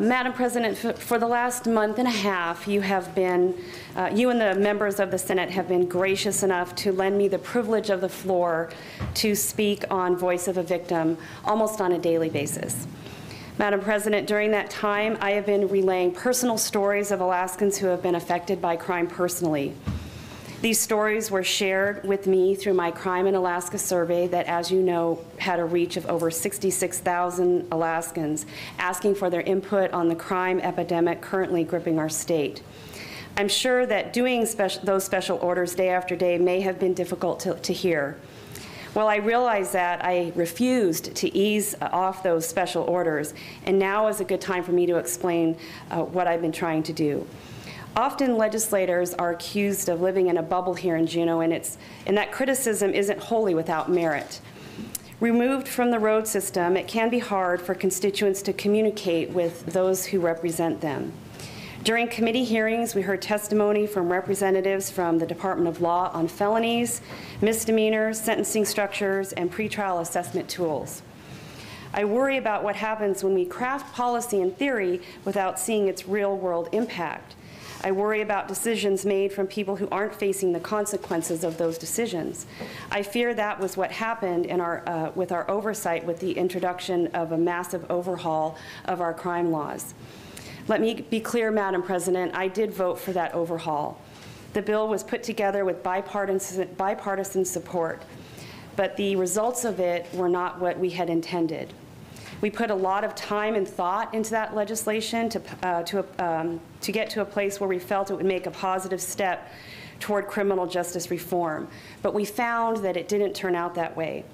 Madam President, for the last month and a half, you and the members of the Senate have been gracious enough to lend me the privilege of the floor to speak on Voice of a Victim almost on a daily basis. Madam President, during that time, I have been relaying personal stories of Alaskans who have been affected by crime personally. These stories were shared with me through my Crime in Alaska survey that, as you know, had a reach of over 66,000 Alaskans asking for their input on the crime epidemic currently gripping our state. I'm sure that doing those special orders day after day may have been difficult to hear. Well, I realized that I refused to ease off those special orders, and now is a good time for me to explain what I've been trying to do. Often legislators are accused of living in a bubble here in Juneau, and that criticism isn't wholly without merit. Removed from the road system, it can be hard for constituents to communicate with those who represent them. During committee hearings, we heard testimony from representatives from the Department of Law on felonies, misdemeanors, sentencing structures, and pretrial assessment tools. I worry about what happens when we craft policy in theory without seeing its real-world impact. I worry about decisions made from people who aren't facing the consequences of those decisions. I fear that was what happened in with our oversight with the introduction of a massive overhaul of our crime laws. Let me be clear, Madam President, I did vote for that overhaul. The bill was put together with bipartisan support, but the results of it were not what we had intended. We put a lot of time and thought into that legislation to get to a place where we felt it would make a positive step toward criminal justice reform, but we found that it didn't turn out that way.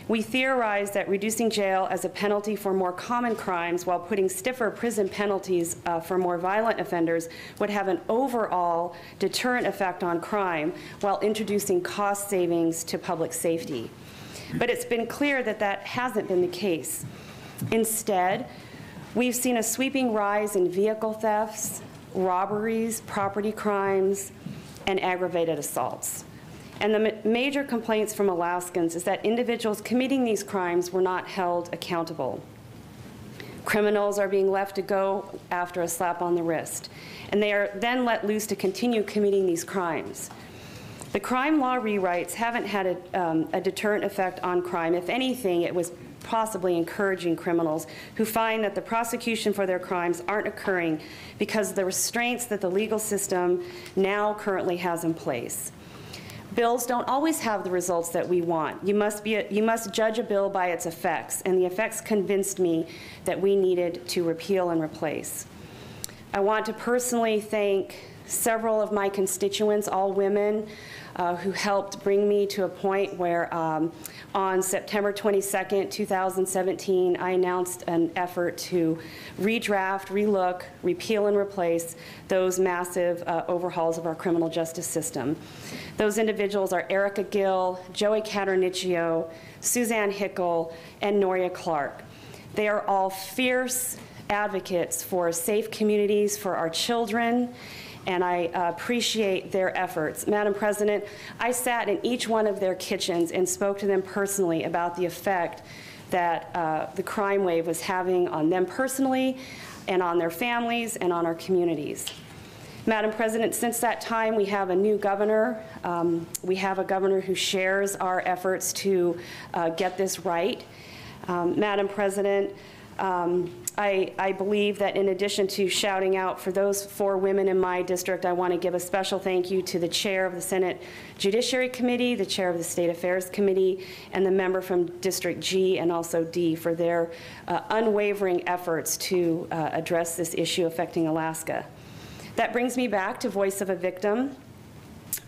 We theorized that reducing jail as a penalty for more common crimes while putting stiffer prison penalties for more violent offenders would have an overall deterrent effect on crime while introducing cost savings to public safety. But it's been clear that that hasn't been the case. Instead, we've seen a sweeping rise in vehicle thefts, robberies, property crimes, and aggravated assaults. And the major complaints from Alaskans is that individuals committing these crimes were not held accountable. Criminals are being left to go after a slap on the wrist, and they are then let loose to continue committing these crimes. The crime law rewrites haven't had a deterrent effect on crime. If anything, it was possibly encouraging criminals who find that the prosecution for their crimes aren't occurring because of the restraints that the legal system now currently has in place. Bills don't always have the results that we want. You must judge a bill by its effects, and the effects convinced me that we needed to repeal and replace. I want to personally thank several of my constituents, all women, who helped bring me to a point where on September 22nd, 2017, I announced an effort to redraft, relook, repeal, and replace those massive overhauls of our criminal justice system. Those individuals are Erica Gill, Joey Caternicchio, Suzanne Hickel, and Noria Clark. They are all fierce advocates for safe communities for our children, and I appreciate their efforts. Madam President, I sat in each one of their kitchens and spoke to them personally about the effect that the crime wave was having on them personally and on their families and on our communities. Madam President, since that time, we have a new governor. We have a governor who shares our efforts to get this right. Madam President, I believe that in addition to shouting out for those 4 women in my district, I want to give a special thank you to the chair of the Senate Judiciary Committee, the chair of the State Affairs Committee, and the member from District G and also D for their unwavering efforts to address this issue affecting Alaska. That brings me back to Voice of a Victim.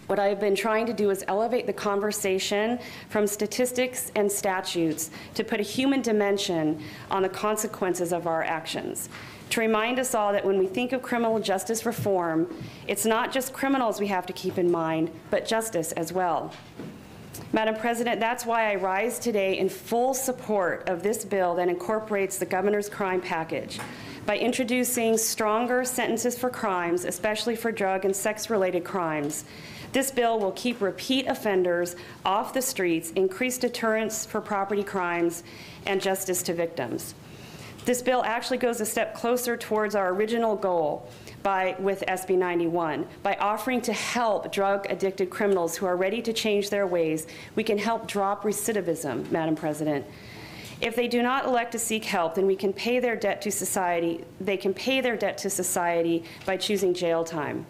What I've been trying to do is elevate the conversation from statistics and statutes to put a human dimension on the consequences of our actions. To remind us all that when we think of criminal justice reform, it's not just criminals we have to keep in mind, but justice as well. Madam President, that's why I rise today in full support of this bill that incorporates the governor's crime package. By introducing stronger sentences for crimes, especially for drug and sex-related crimes, this bill will keep repeat offenders off the streets, increase deterrence for property crimes, and justice to victims. This bill actually goes a step closer towards our original goal with SB 91. By offering to help drug-addicted criminals who are ready to change their ways, we can help drop recidivism, Madam President. If they do not elect to seek help, then we can pay their debt to society. They can pay their debt to society by choosing jail time.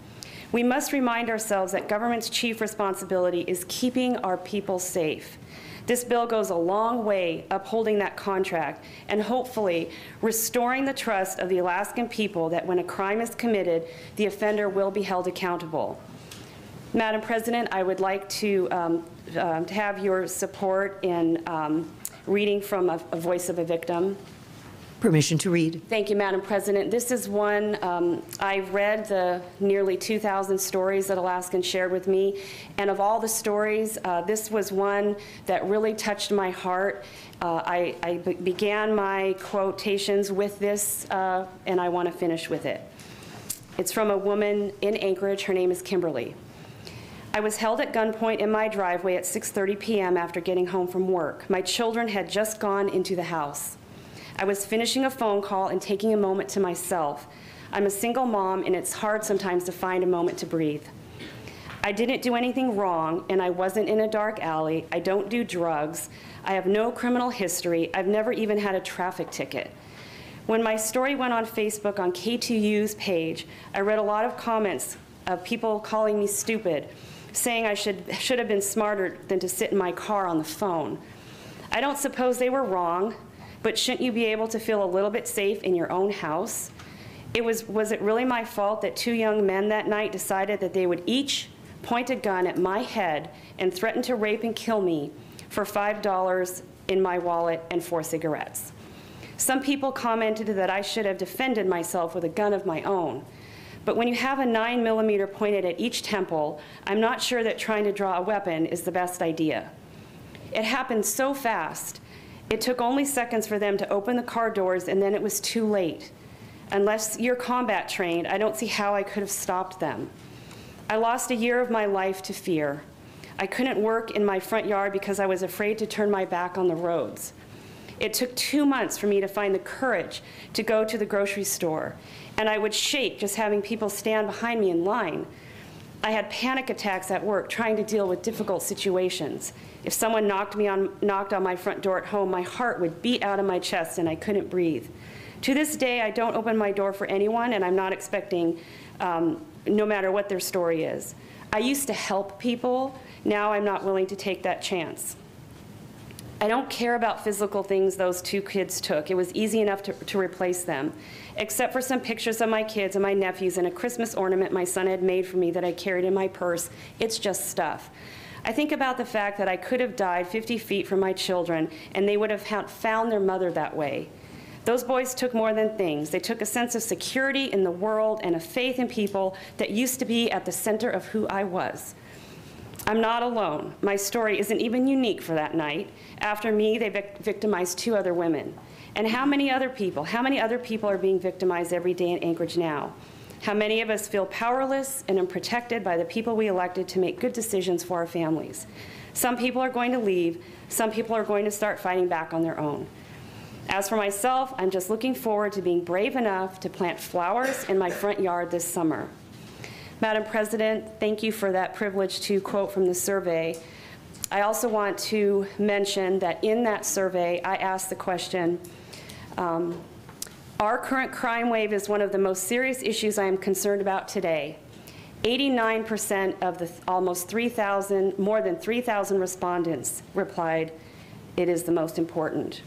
We must remind ourselves that government's chief responsibility is keeping our people safe. This bill goes a long way upholding that contract and hopefully restoring the trust of the Alaskan people that when a crime is committed, the offender will be held accountable. Madam President, I would like to have your support in reading from a voice of a victim. Permission to read. Thank you, Madam President. This is one, I've read the nearly 2,000 stories that Alaskans shared with me, and of all the stories, this was one that really touched my heart. I began my quotations with this, and I want to finish with it. It's from a woman in Anchorage. Her name is Kimberly. I was held at gunpoint in my driveway at 6:30 p.m. after getting home from work. My children had just gone into the house. I was finishing a phone call and taking a moment to myself. I'm a single mom, and it's hard sometimes to find a moment to breathe. I didn't do anything wrong, and I wasn't in a dark alley. I don't do drugs. I have no criminal history. I've never even had a traffic ticket. When my story went on Facebook on K2U's page, I read a lot of comments of people calling me stupid, saying I should have been smarter than to sit in my car on the phone. I don't suppose they were wrong. But shouldn't you be able to feel a little bit safe in your own house? Was it really my fault that two young men that night decided that they would each point a gun at my head and threaten to rape and kill me for $5 in my wallet and 4 cigarettes? Some people commented that I should have defended myself with a gun of my own. But when you have a 9mm pointed at each temple, I'm not sure that trying to draw a weapon is the best idea. It happened so fast. It took only seconds for them to open the car doors, and then it was too late. Unless you're combat trained, I don't see how I could have stopped them. I lost a year of my life to fear. I couldn't work in my front yard because I was afraid to turn my back on the roads. It took 2 months for me to find the courage to go to the grocery store, and I would shake just having people stand behind me in line. I had panic attacks at work trying to deal with difficult situations. If someone knocked on my front door at home, my heart would beat out of my chest and I couldn't breathe. To this day, I don't open my door for anyone, and I'm not expecting, no matter what their story is. I used to help people. Now I'm not willing to take that chance. I don't care about physical things those two kids took. It was easy enough to replace them, except for some pictures of my kids and my nephews and a Christmas ornament my son had made for me that I carried in my purse. It's just stuff. I think about the fact that I could have died 50 feet from my children, and they would have found their mother that way. Those boys took more than things. They took a sense of security in the world and a faith in people that used to be at the center of who I was. I'm not alone. My story isn't even unique for that night. After me, they victimized 2 other women. And how many other people are being victimized every day in Anchorage now? How many of us feel powerless and unprotected by the people we elected to make good decisions for our families? Some people are going to leave. Some people are going to start fighting back on their own. As for myself, I'm just looking forward to being brave enough to plant flowers in my front yard this summer. Madam President, thank you for that privilege to quote from the survey. I also want to mention that in that survey, I asked the question, our current crime wave is one of the most serious issues I am concerned about today. 89% of the more than 3,000 respondents replied, it is the most important.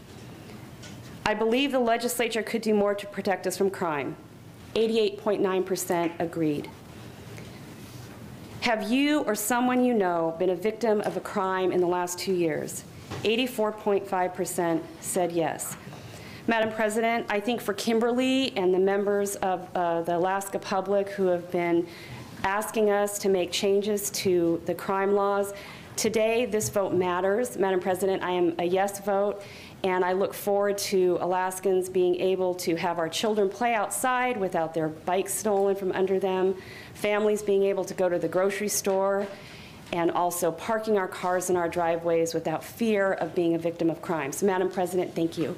I believe the legislature could do more to protect us from crime. 88.9% agreed. Have you or someone you know been a victim of a crime in the last 2 years? 84.5% said yes. Madam President, I think for Kimberly and the members of the Alaska public who have been asking us to make changes to the crime laws, today this vote matters. Madam President, I am a yes vote, and I look forward to Alaskans being able to have our children play outside without their bikes stolen from under them, families being able to go to the grocery store, and also parking our cars in our driveways without fear of being a victim of crime. So, Madam President, thank you.